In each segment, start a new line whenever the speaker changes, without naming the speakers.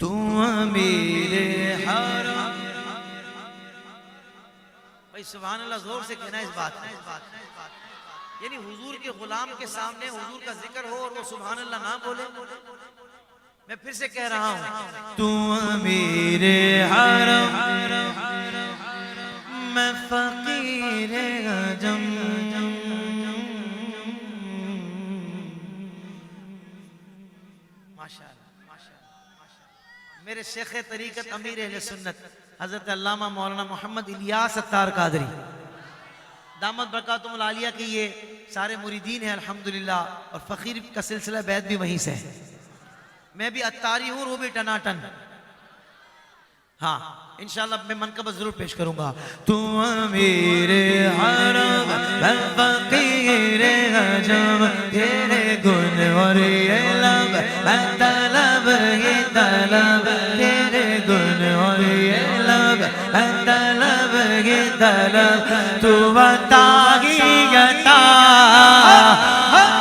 तू मेरे हरम। भाई सुभान अल्लाह जोर से कहना इस बात, यानी हुजूर के गुलाम के सामने हुजूर का जिक्र हो और वो सुभान अल्लाह ना बोले। मैं फिर से कह रहा हूँ, तू मेरे हरम मैं फकीर अजम। मेरे शेख तरीकत अमीर अहले सुन्नत हजरत अल्लामा मौलाना मोहम्मद इलियास अत्तार कादरी दामद बरकातुहुल आलिया के ये सारे मुरीदीन हैं अल्हम्दुलिल्लाह, और फ़कीर का सिलसिला बैत भी वहीं से है। मैं भी अत्तारी हूँ, वो भी टनाटन। हाँ इंशाअल्लाह मैं मनकबत जरूर पेश करूंगा। तू मेरे हरम मैं फकीर अजम, तेरे गुण और ये लब मैं तलब ही तलब, तेरे गुण और ये लब मैं तलब ही तलब। तू बता गता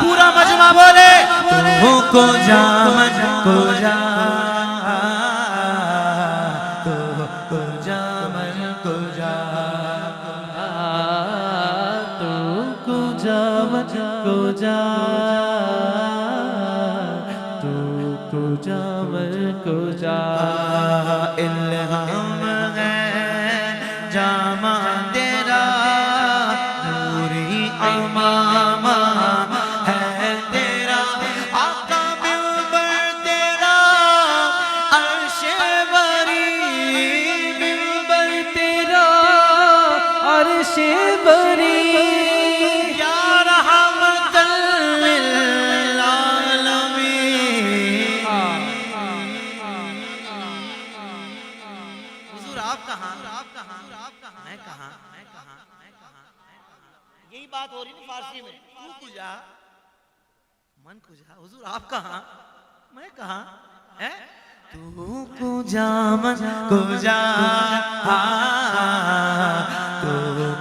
पूरा मजमा बोले, तू को जा मन को जा, इल्हाम है जामा तेरा नूरी अमामा है तेरा, आका मिंबर तेरा अर्शे बरी, मिंबर तेरा अर्शे बरी, यही बात हो रही ना फारसी में, तू कुजा मन कुजा, हुजूर आप कहाँ मैं कहाँ है, तू कुजा मन कुजा, तू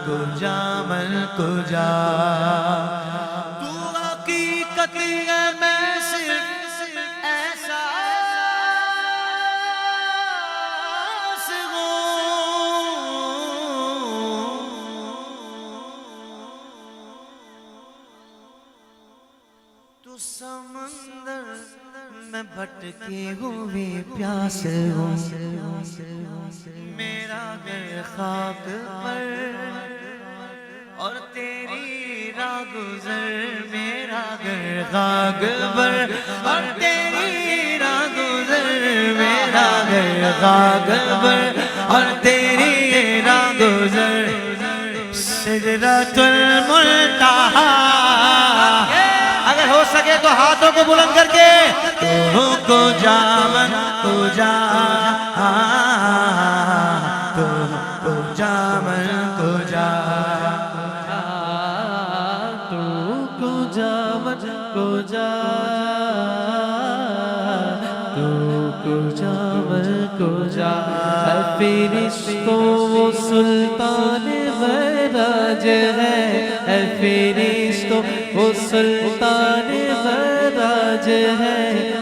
कुजा मन कुजा, तू हकीकत है मैं सिर्फ ऐसा समंदर में भटके हुए प्यास हूँ, मेरा घर खाक पर और तेरी राह गुजर, मेरा घर खाक पर और तेरी राह गुजर, मेरा घर खाक पर और तेरी राह गुजर। सिदरतुल मुंतहा, अगर हो सके तो हाथों को बुलंद करके, तू को जामन को जा, तू को जामन को जा, तू को जामन को जा, तू को जामन को जा। फिरिश्तों वो सुल्तान गैराज है, फिरिश्तों वो सुल्तान गैराज है,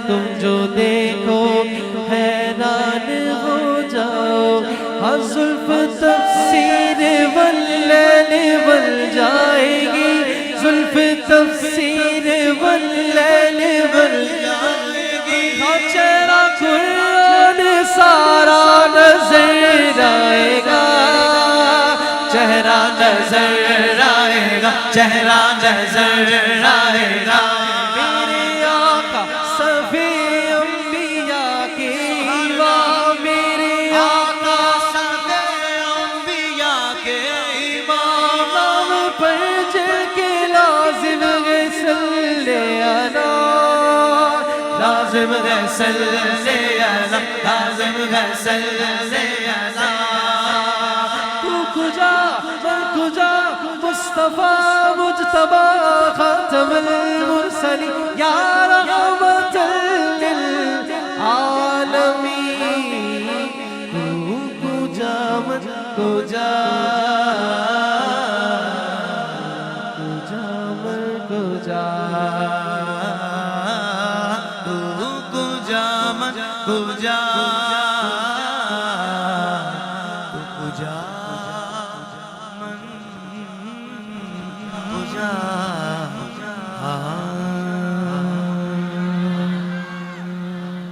तुम जो देखो हैरान हो जाओ। हाँ जुल्फ तफसीर वल्लैल बन जाएगी, जुल्फ तफसीर वल्लैल बन जाएगी। हाँ चेहरा कुरान सारा नजर आएगा, चेहरा नजर आएगा, चेहरा नजर आएगा। मेरे आका सफे अंबिया के इमाम, मेरे आका सफे अंबिया के इमाम, नाम पर चल के लाजिम है सल्ले अला, लाजिम है सल्ले अला, लाजिम है सल्ले अला। मुस्तफा मुजतबा खातमुल मुरसलीन या रहमतुल लिल आलमीन, तू कुजा मन कुजा, कुजा मन कुजा, तू कुजा मन कुजा। जा, तू जा